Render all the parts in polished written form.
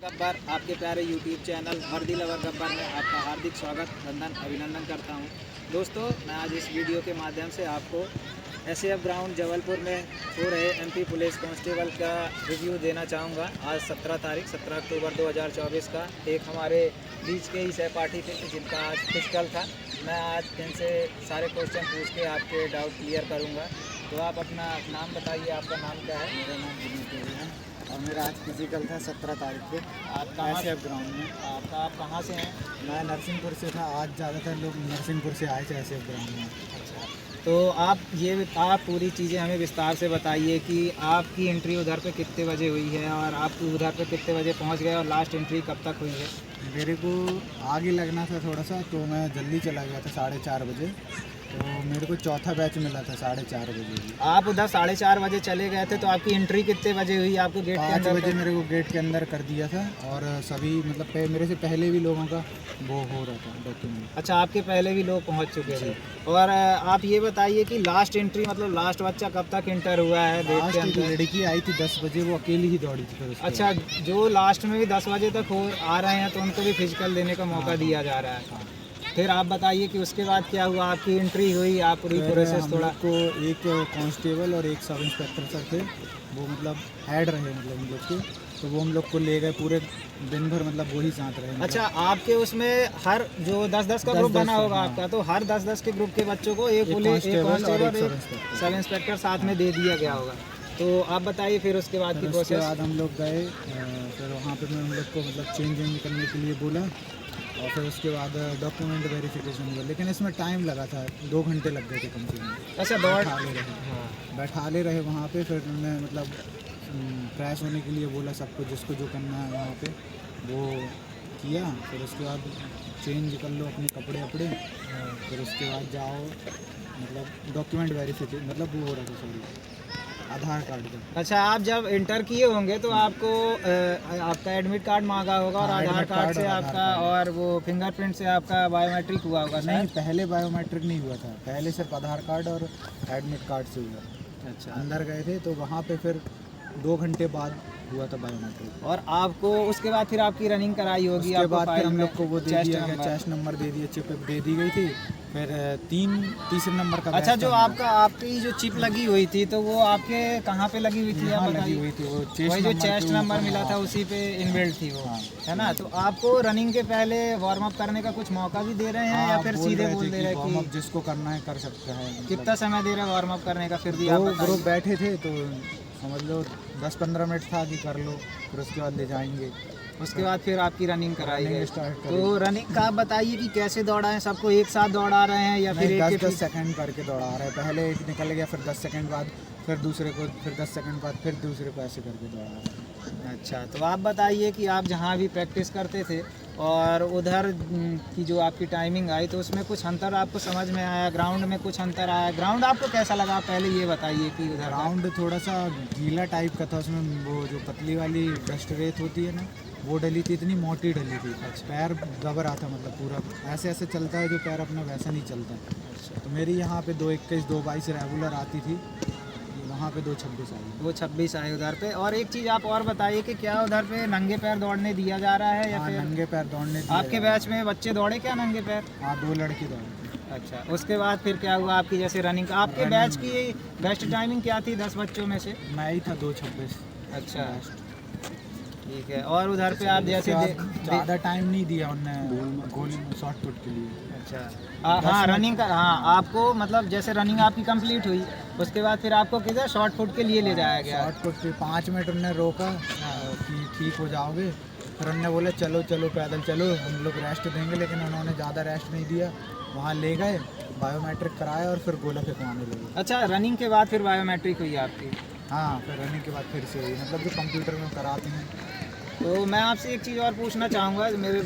गब्बर आपके प्यारे YouTube channel वर्दी लवर गब्बर में आपका हार्दिक स्वागत अभिनंदन करता हूं। दोस्तों, मैं आज इस वीडियो के माध्यम से आपको SAF ग्राउंड जबलपुर में हो रहे MP पुलिस कांस्टेबल का रिव्यू देना चाहूँगा। आज 17 अक्टूबर 2024 का एक हमारे बीच के ही सहपाठी थे जिनका आज फिजिकल था। मैं आज इनसे सारे क्वेश्चन पूछ के आपके डाउट क्लियर करूँगा। तो आप अपना नाम बताइए, आपका नाम क्या है? मेरा नाम विनीत है और मेरा आज फिजिकल था 17 तारीख को। आप कहाँ SAF ग्राउंड में। आप कहाँ से हैं? मैं नरसिंहपुर से था। आज ज़्यादातर लोग नरसिंहपुर से आए थे SAF ग्राउंड में। अच्छा, तो आप पूरी चीज़ें हमें विस्तार से बताइए कि आपकी एंट्री उधर पे कितने बजे हुई है और आप उधर पे कितने बजे पहुंच गए और लास्ट एंट्री कब तक हुई है? मेरे को आगे लगना था थोड़ा सा, तो मैं जल्दी चला गया था 4:30 बजे। तो मेरे को चौथा बैच मिला था 4:30 बजे भी। आप उधर 4:30 बजे चले गए थे, तो आपकी एंट्री कितने बजे हुई? आपको गेट के 5 अंदर बजे मेरे को गेट के अंदर कर दिया था और सभी मतलब मेरे से पहले भी लोगों का वो हो रहा था डॉक्यूमेंट। अच्छा, आपके पहले भी लोग पहुंच चुके थे। और आप ये बताइए कि लास्ट एंट्री मतलब लास्ट बच्चा कब तक इंटर हुआ है गेट के लास्ट एक अंदर? लड़की आई थी 10 बजे, वो अकेली ही दौड़ी थी। फिर उसके अच्छा, जो लास्ट में भी 10 बजे तक आ रहे हैं तो उनको भी फिजिकल देने का मौका दिया जा रहा है। फिर आप बताइए कि उसके बाद क्या हुआ? आपकी एंट्री हुई, आप पूरी प्रोसेस हम थोड़ा। लोग को एक कांस्टेबल और एक सब इंस्पेक्टर सर थे, वो मतलब हेड रहे मतलब हम लोग के। तो वो हम लोग को ले गए पूरे दिन भर, मतलब वही साथ रहे। अच्छा, आपके उसमें हर जो 10-10 का ग्रुप बना होगा आपका, तो हर 10-10 के ग्रुप के बच्चों को एक पुलिस, एक कांस्टेबल, एक सब इंस्पेक्टर साथ में दे दिया गया होगा। तो आप बताइए फिर उसके बाद की उसके प्रोसेस। बाद हम लोग गए, फिर वहाँ पे हम लोग को मतलब चेंज करने के लिए बोला और फिर उसके बाद डॉक्यूमेंट वेरिफिकेशन हुआ। लेकिन इसमें टाइम लगा था, 2 घंटे लग गए थे कम से कम। अच्छा, दौड़। बैठा ले रहे वहाँ पे। फिर उन्होंने मतलब क्रैश होने के लिए बोला सबको, जिसको जो करना है वहाँ पे वो किया। फिर उसके बाद चेंज कर लो अपने कपड़े वपड़े, फिर उसके बाद जाओ मतलब डॉक्यूमेंट वेरिफिकेशन, मतलब वो हो रहा था सॉरी आधार कार्ड का। अच्छा, आप जब इंटर किए होंगे तो आपको आपका एडमिट कार्ड मांगा होगा और आधार कार्ड से आपका और वो फिंगरप्रिंट से आपका बायोमेट्रिक हुआ होगा। नहीं, पहले बायोमेट्रिक नहीं हुआ था, पहले सिर्फ आधार कार्ड और एडमिट कार्ड से हुआ। अच्छा, अंदर गए थे तो वहाँ पे फिर 2 घंटे बाद हुआ था बायोमेट्रिक। और आपको उसके बाद फिर आपकी रनिंग कराई होगी? उसके आपको बाद फिर फाइल हम में लोग को वो दे दिया गया, चेस्ट नंबर दे दिया, चिप दे दी गई थी। फिर तीसरे नंबर का अच्छा, बैच जो था आपकी जो चिप लगी हुई थी तो वो आपके कहाँ पे लगी हुई थी? यहाँ आप लगी बताइए। हुई थी, वो वही जो चेस्ट नंबर मिला था उसी पे इनबिल्ट थी वो, है ना? तो आपको रनिंग के पहले वार्म अप करने का कुछ मौका भी दे रहे हैं या फिर सीधे बोल दे रहे हैं कि जिसको करना है कर सकते हैं? कितना समय दे रहे हैं वार्म अप करने का? फिर भी आप दो बताइए। ग्रुप बैठे थे तो समझ लो 10-15 मिनट था कि कर लो, फिर उसके बाद ले जाएंगे। उसके बाद फिर आपकी रनिंग कराई गई। स्टार्ट तो रनिंग का आप बताइए कि कैसे दौड़ा है? सबको एक साथ दौड़ा रहे हैं या फिर 10-10 सेकंड करके दौड़ा रहे हैं। पहले एक निकल गया, फिर 10 सेकंड बाद फिर दूसरे को, फिर 10 सेकंड बाद फिर दूसरे को, ऐसे करके दौड़ा रहे हैं। अच्छा, तो आप बताइए कि आप जहाँ भी प्रैक्टिस करते थे और उधर की जो आपकी टाइमिंग आई तो उसमें कुछ अंतर आपको समझ में आया? ग्राउंड में कुछ अंतर आया? ग्राउंड आपको कैसा लगा पहले ये बताइए कि उधर ग्राउंड थोड़ा सा गीला टाइप का था, उसमें वो जो पतली वाली डस्ट रेत होती है ना, वो डली थी, इतनी मोटी डली थी। पैर दब रहा था, मतलब पूरा ऐसे ऐसे चलता है जो पैर अपना, वैसा नहीं चलता। अच्छा, तो मेरी यहाँ पे 2:21 2:22 रेगुलर आती थी, वहाँ पे 2:26 आई। 2:26 आए उधर पे। और एक चीज़ आप और बताइए कि क्या उधर पे नंगे पैर दौड़ने दिया जा रहा है या हाँ, फिर नंगे पैर दौड़ने दिया आपके जा रहा बैच में बच्चे दौड़े क्या नंगे पैर? है। हाँ, 2 लड़के दौड़े। अच्छा, उसके बाद फिर क्या हुआ आपकी जैसे रनिंग? आपके बैच की बेस्ट टाइमिंग क्या थी 10 बच्चों में से? मैं ही था 2:26। अच्छा, ठीक है। और उधर पे आप जैसे ज़्यादा टाइम नहीं दिया उनने गोल शॉर्ट पुट के लिए। अच्छा, हाँ रनिंग का, हाँ आपको मतलब जैसे रनिंग आपकी कंप्लीट हुई उसके बाद फिर आपको किधर शॉर्ट फुट के लिए ले जाया गया? शॉर्ट पुट पे 5 मिनट उन्होंने रोका कि ठीक हो जाओगे। फिर उन्होंने बोले चलो चलो पैदल चलो, हम लोग रेस्ट देंगे, लेकिन उन्होंने ज़्यादा रेस्ट नहीं दिया। वहाँ ले गए, बायोमेट्रिक कराया और फिर गोला फेंकवाने लगे। अच्छा, रनिंग के बाद फिर बायोमेट्रिक हुई आपकी? हाँ, फिर रनिंग के बाद फिर से हुई, मतलब जो कंप्यूटर में कराते हैं। तो मैं आपसे एक चीज़ और पूछना चाहूँगा। मेरे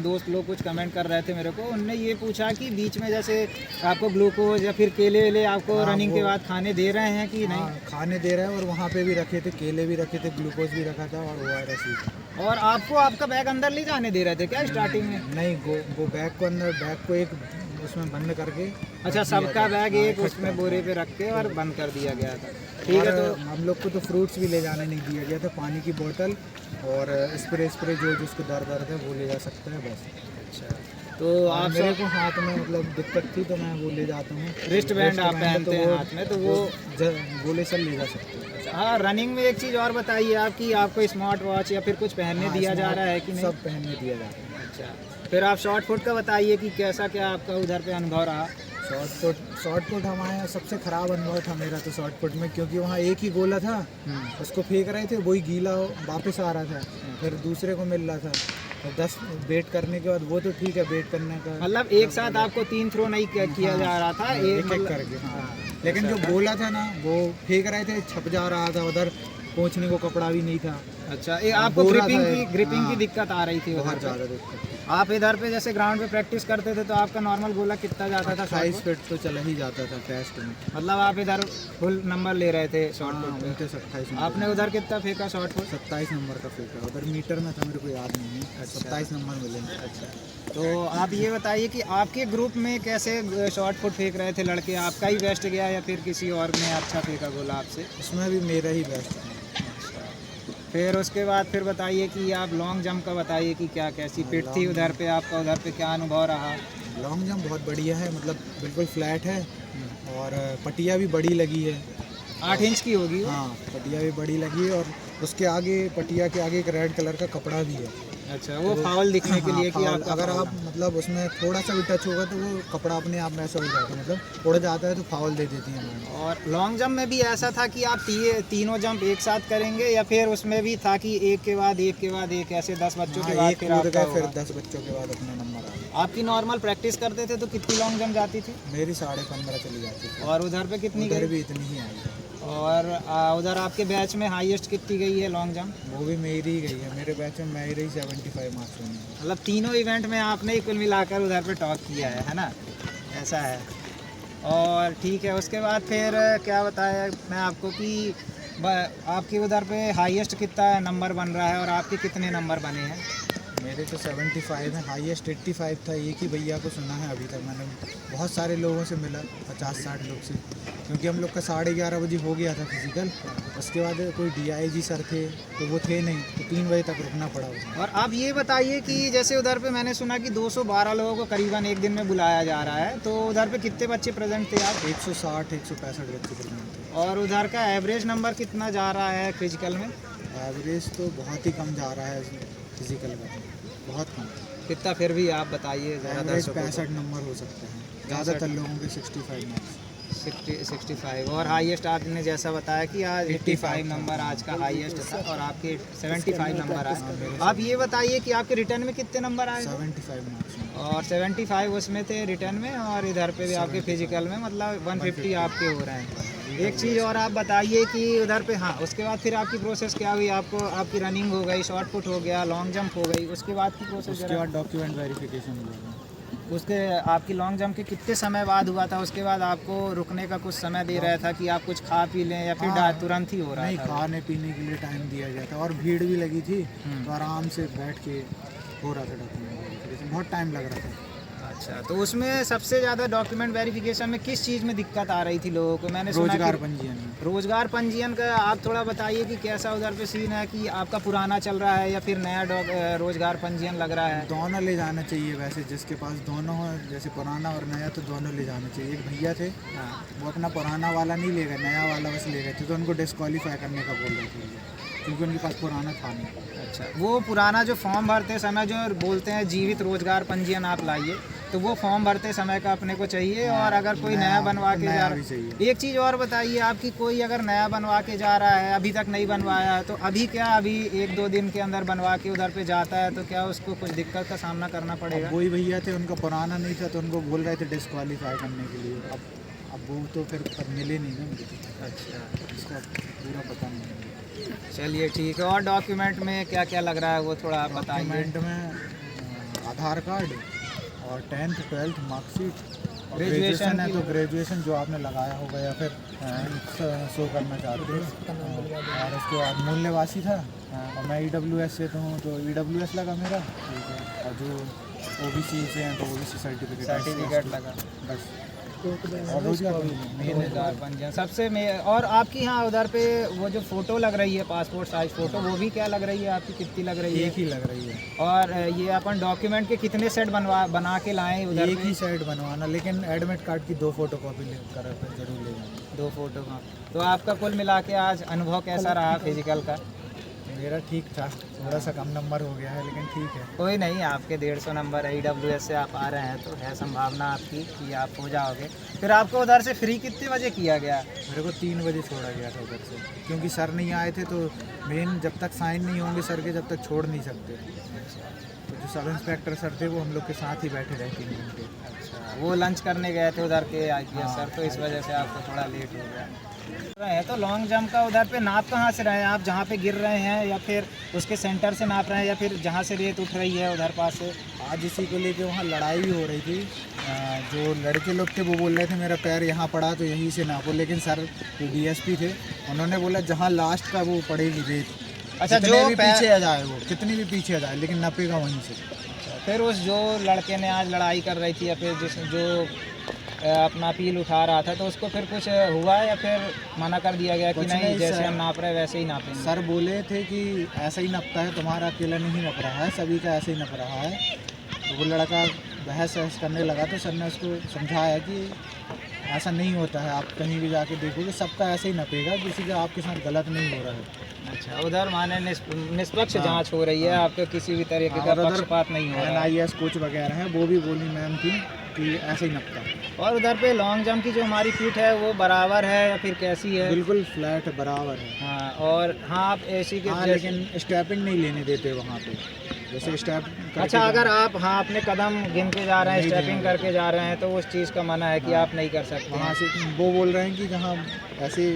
दोस्त लोग कुछ कमेंट कर रहे थे मेरे को, उनने ये पूछा कि बीच में जैसे आपको ग्लूकोज या फिर केले वेले आपको रनिंग के बाद खाने दे रहे हैं कि नहीं? हाँ, खाने दे रहे हैं, और वहाँ पे भी रखे थे, केले भी रखे थे, ग्लूकोज भी रखा था और ORS भी। और आपको आपका बैग अंदर ले जाने दे रहे थे क्या स्टार्टिंग में? नहीं, वो बैग को अंदर, बैग को एक उसमें बंद करके अच्छा, रख दिया सबका था। बैग हाँ, एक इकट्ठा उसमें बोरे पे रख के और बंद कर दिया गया था। ठीक और है, तो हम लोग को तो फ्रूट्स भी ले जाने नहीं दिया गया था, पानी की बोतल और स्प्रे जो जिसको दर्द है वो ले जा सकता है बस। अच्छा, तो और आप मेरे को हाथ में मतलब दिक्कत थी तो मैं वो ले जाता हूँ रिस्ट बैंड आप पहनते हैं हाथ में, तो वो गोले सर ले जा सकते हैं। अच्छा, हाँ, रनिंग में एक चीज़ और बताइए आप कि आपको स्मार्ट वॉच या फिर कुछ पहनने हाँ, दिया जा स्मार्ट रहा है कि नहीं? सब पहनने दिया जाता है। अच्छा, फिर आप शॉर्ट फुट का बताइए कि कैसा क्या आपका उधर पे अनुभव रहा? शॉर्ट पुट हमारे यहाँ सबसे ख़राब अनुभव था मेरा तो शॉर्ट पुट में, क्योंकि वहाँ एक ही गोला था, उसको फेंक रहे थे, वही गीला वापस आ रहा था, फिर दूसरे को मिल रहा था। और 10 वेट करने के बाद वो तो ठीक है, वेट करने का मतलब एक साथ आपको 3 थ्रो नहीं किया जा रहा था, एक मतलब करके। हाँ, लेकिन जो गोला था ना वो फेंक रहे थे, छप जा रहा था, उधर पहुँचने को कपड़ा भी नहीं था। अच्छा, ये आपको बोरा था ग्रिपिंग की हाँ, दिक्कत आ रही थी उधर बहुत पे? ज़्यादा दिक्कत थी। आप इधर पे जैसे ग्राउंड पे प्रैक्टिस करते थे तो आपका नॉर्मल गोला कितना जाता था? 28 फीट तो चला ही जाता था टेस्ट में। मतलब आप इधर फुल नंबर ले रहे थे शॉर्ट हाँ, पुट पे? 28 आपने उधर कितना फेंका शॉर्ट पुट? 27 नंबर का फेंका, उधर मीटर में था, मेरे को याद नहीं है। अच्छा। 27 नंबर मिलेंगे। अच्छा, तो आप ये बताइए कि आपके ग्रुप में कैसे शॉर्ट पुट फेंक रहे थे लड़के? आपका ही बेस्ट गया या फिर किसी और ने अच्छा फेंका गोला आपसे? उसमें भी मेरा ही बेस्ट था। फिर उसके बाद फिर बताइए कि आप लॉन्ग जंप का बताइए कि क्या कैसी पिट थी उधर पे आपका, उधर पे क्या अनुभव रहा? लॉन्ग जंप बहुत बढ़िया है, मतलब बिल्कुल फ्लैट है और पटिया भी बड़ी लगी है। 8 इंच की होगी वो? हाँ, पटिया भी बड़ी लगी है और उसके आगे, पटिया के आगे एक रेड कलर का कपड़ा भी है। अच्छा, वो फाउल दिखने के हाँ, लिए कि फाउल, आपका अगर फाउल आप मतलब उसमें थोड़ा सा भी टच होगा तो वो कपड़ा अपने आप में ऐसा हो जाता है, मतलब उड़ जाता है तो फाउल दे देती है मैम। और लॉन्ग जंप में भी ऐसा था कि आप तीनों जंप एक साथ करेंगे या फिर उसमें भी था कि एक के बाद एक ऐसे 10 बच्चों के बाद एक फिर कूद आपका गए, फिर होगा? 10 बच्चों के बाद अपना नंबर आ गया। आपकी नॉर्मल प्रैक्टिस करते थे तो कितनी लॉन्ग जंप जाती थी? मेरी 15.5 चली जाती थी। और उधर पे कितनी उधर गई? भी इतनी ही आई है। और उधर आपके बैच में हाईएस्ट कितनी गई है लॉन्ग जंप? वो भी मेरी ही गई है, मेरे बैच में मेरे ही 75 मार्क्स हुए हैं। मतलब तीनों इवेंट में आपने ही कुल मिलाकर उधर पे टॉप किया है ना? ऐसा है। और ठीक है, उसके बाद फिर क्या बताया मैं आपको कि आपके उधर पे हाईएस्ट कितना नंबर बन रहा है और आपके कितने नंबर बने हैं? मेरे तो 75 है, हाईएस्ट 85 था। एक ही भैया को सुना है अभी तक मैंने, बहुत सारे लोगों से मिला, 50-60 लोग से, क्योंकि हम लोग का 11:30 बजे हो गया था फिजिकल। उसके बाद कोई DIG सर थे तो वो थे नहीं, तो 3 बजे तक रुकना पड़ा उसमें। और आप ये बताइए कि जैसे उधर पे मैंने सुना कि 212 लोगों को करीबन एक दिन में बुलाया जा रहा है, तो उधर पे कितने बच्चे प्रेजेंट थे आप? 160-165 बच्चे प्रेजेंट थे। और उधर का एवरेज नंबर कितना जा रहा है फिजिकल में? एवरेज तो बहुत ही कम जा रहा है फिजिकल का, बहुत कम। कितना फिर भी आप बताइए ज़रा? एवरेज 65 नंबर हो सकता है, ज़्यादातर लोगों के 65 मार्क्स। 65। और हाईएस्ट आपने जैसा बताया कि आज 85 नंबर आज का हाईएस्ट था और आपके 75 नंबर आए। आप ये बताइए कि आपके रिटर्न में कितने नंबर आए? 75 मार्क्स में। और 75 उसमें थे रिटर्न में, और इधर पे भी आपके फिजिकल में मतलब 150 आपके हो रहे हैं। एक चीज़ और आप बताइए कि उधर पे, हाँ, उसके बाद फिर आपकी प्रोसेस क्या हुई? आपको आपकी रनिंग हो गई, शॉर्ट पुट हो गया, लॉन्ग जंप हो गई, उसके बाद की प्रोसेस? उसके बाद डॉक्यूमेंट वेरिफिकेशन हुआ। उसके आपकी लॉन्ग जंप के कितने समय बाद हुआ था? उसके बाद आपको रुकने का कुछ समय दे रहा था कि आप कुछ खा पी लें या फिर हाँ, तुरंत ही हो रहा नहीं, था? खाने पीने के लिए टाइम दिया गया था और भीड़ भी लगी थी, तो आराम से बैठ के हो रहा था डॉक्यूमेंट वेरिफिकेशन, बहुत टाइम लग रहा था। अच्छा, तो उसमें सबसे ज़्यादा डॉक्यूमेंट वेरिफिकेशन में किस चीज़ में दिक्कत आ रही थी लोगों को? मैंने सुना रोजगार कि पंजीयन में। रोजगार पंजीयन का आप थोड़ा बताइए कि कैसा उधर पे सीन है, कि आपका पुराना चल रहा है या फिर नया रोजगार पंजीयन लग रहा है? दोनों ले जाना चाहिए वैसे, जिसके पास दोनों हो, जैसे पुराना और नया, तो दोनों ले जाना चाहिए। एक भैया थे, हाँ। वो अपना पुराना वाला नहीं ले गए, नया वाला बस ले गए थे, तो उनको डिस्क्वालीफाई करने का बोल रहे थे, क्योंकि उनके पास पुराना था नहीं। अच्छा, वो पुराना जो फॉर्म भरते समय जो बोलते हैं जीवित रोजगार पंजीयन आप लाइए, तो वो फॉर्म भरते समय का अपने को चाहिए। और अगर कोई नया बनवा के जा भी रहा चाहिए। एक चीज़ और बताइए आपकी, कोई अगर नया बनवा के जा रहा है, अभी तक नहीं बनवाया है, तो अभी क्या, अभी 1-2 दिन के अंदर बनवा के उधर पे जाता है तो क्या उसको कुछ दिक्कत का सामना करना पड़ेगा? वही भैया थे, उनका पुराना नहीं था, तो उनको बोल रहे थे डिस्क्वालीफाई करने के लिए। अब वो तो फिर मिले नहीं ना मुझे। अच्छा, इसका पूरा पता नहीं है। चलिए ठीक है। और डॉक्यूमेंट में क्या क्या लग रहा है वो थोड़ा आप बताइए। डॉक्यूमेंट में आधार कार्ड और 10th 12th मार्कशीट, ग्रेजुएशन है की तो ग्रेजुएशन जो आपने लगाया होगा या फिर शो करना चाहते हो। और उसके बाद मूल्यवासी था, और मैं EWS से तो हूँ, तो EWS लगा मेरा। और जो ओबीसी से हैं तो ओबीसी सर्टिफिकेट लगा बस। और रोजगार रोजगार बन जाए सबसे में। और आपकी यहाँ उधर पे वो जो फ़ोटो लग रही है पासपोर्ट साइज फ़ोटो, वो भी क्या लग रही है आपकी, कितनी लग रही है? एक ही लग रही है। और ये अपन डॉक्यूमेंट के कितने सेट बना के लाएं उधर? एक ही सेट बनवाना, लेकिन एडमिट कार्ड की 2 फोटोकॉपी कर जरूर ले जाना। 2 फोटो का। तो आपका कुल मिला के आज अनुभव कैसा रहा फिजिकल का? मेरा ठीक था, थोड़ा सा कम नंबर हो गया है लेकिन ठीक है। कोई नहीं, आपके 150 नंबर AWS से आप आ रहे हैं तो है संभावना आपकी कि आप हो जाओगे। फिर आपको उधर से फ्री कितने बजे किया गया? मेरे को 3 बजे छोड़ा गया था उधर से, क्योंकि सर नहीं आए थे। तो मेन जब तक साइन नहीं होंगे सर के, जब तक छोड़ नहीं सकते। तो जो सब इंस्पेक्टर सर थे वो हम लोग के साथ ही बैठे रहे 3 घंटे। अच्छा, वो लंच करने गए थे उधर के IPS सर, तो इस वजह से आपको थोड़ा लेट हो गया है। तो लॉन्ग जंप का उधर पे नाप कहाँ से रहे हैं आप? जहाँ पे गिर रहे हैं या फिर उसके सेंटर से नाप रहे हैं, या फिर जहाँ से रेत उठ रही है उधर पास से? आज इसी को लेके वहाँ लड़ाई भी हो रही थी। जो लड़के लोग थे वो बोल रहे थे मेरा पैर यहाँ पड़ा तो यहीं से नापो, लेकिन सर जो DSP थे उन्होंने बोला जहाँ लास्ट का वो पड़ेगी रेत, अच्छा, जो भी पीछे आ जाए, वो कितनी भी पीछे आ जाए लेकिन नपेगा वहीं से। फिर उस जो लड़के ने आज लड़ाई कर रही थी या फिर जो अपना अपील उठा रहा था, तो उसको फिर कुछ हुआ या फिर मना कर दिया गया कि नहीं जैसे हम नाप रहे हैं वैसे ही नापेंगे? सर बोले थे कि ऐसा ही नपता है, तुम्हारा अकेला नहीं नप रहा है, सभी का ऐसे ही नप रहा है। तो वो लड़का बहस करने लगा तो सर ने उसको समझाया कि ऐसा नहीं होता है, आप कहीं भी जाके देखोगे सबका ऐसे ही नपेगा, किसी का आपके साथ गलत नहीं हो रहा है। अच्छा, उधर माने निष्पक्ष जांच हो रही है, आपको किसी भी तरीके का पक्षपात नहीं हो रहा है। NIS कोच वगैरह हैं, वो भी बोली मैम थी कि ऐसे ही नपता है। और उधर पे लॉन्ग जंप की जो हमारी फीट है वो बराबर है या फिर कैसी है? बिल्कुल फ्लैट बराबर है। हाँ, और हाँ आप ऐसी के लेकिन स्टेपिंग नहीं लेने देते वहाँ पे, जैसे स्टेप। अच्छा, अगर आप अपने कदम गिन के जा रहे हैं, स्टेपिंग करके जा रहे हैं, तो उस चीज़ का मना है कि आप नहीं कर सकते वहाँ से। वो बोल रहे हैं कि जहाँ ऐसे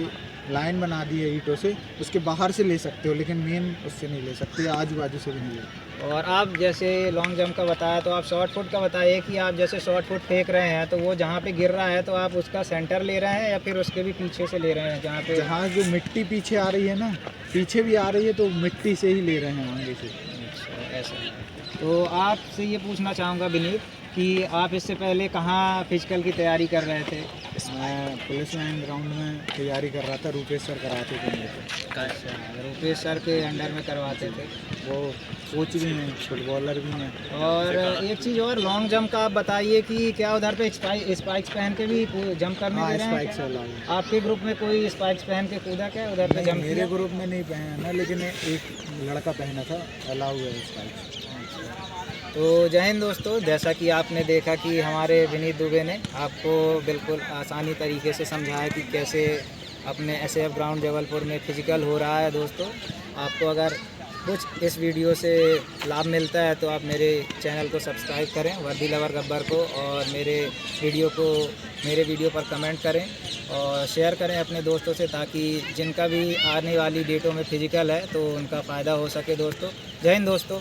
लाइन बना दी है ईंटों से, उसके बाहर से ले सकते हो, लेकिन मेन उससे नहीं ले सकते, आजू बाजू से भी नहीं ले। और आप जैसे लॉन्ग जंप का बताया, तो आप शॉर्ट फुट का बताइए कि आप जैसे शॉर्ट फुट फेंक रहे हैं तो वो जहाँ पे गिर रहा है तो आप उसका सेंटर ले रहे हैं या फिर उसके भी पीछे से ले रहे हैं? जहाँ जो मिट्टी पीछे आ रही है ना, पीछे भी आ रही है, तो मिट्टी से ही ले रहे हैं आगे से। अच्छा, ऐसा। तो आपसे ये पूछना चाहूँगा विनीत कि आप इससे पहले कहाँ फिजिकल की तैयारी कर रहे थे? मैं पुलिस लाइन ग्राउंड में तैयारी कर रहा था, रूपेश सर कराते थे मेरे को। अच्छा, रूपेश सर के अंडर में करवाते थे। वो कोच भी हैं, फुटबॉलर भी हैं। और एक चीज़ और, लॉन्ग जंप का आप बताइए कि क्या उधर पे स्पाइक्स पहन के भी जंप करने दे रहे हैं? Spikes allow. आपके ग्रुप में कोई स्पाइक्स पहन के कूदा क्या उधर पे जंप? मेरे ग्रुप में नहीं पहना, लेकिन एक लड़का पहना था, अलाउ है स्पाइक्स। तो जय हिंद दोस्तों, जैसा कि आपने देखा कि हमारे विनीत दुबे ने आपको बिल्कुल आसानी तरीके से समझाया कि कैसे अपने SF ग्राउंड जबलपुर में फिजिकल हो रहा है। दोस्तों, आपको अगर कुछ इस वीडियो से लाभ मिलता है तो आप मेरे चैनल को सब्सक्राइब करें, वर्दी लवर गब्बर को, और मेरे वीडियो पर कमेंट करें और शेयर करें अपने दोस्तों से, ताकि जिनका भी आने वाली डेटों में फिजिकल है तो उनका फ़ायदा हो सके। दोस्तों, जय हिंद दोस्तों।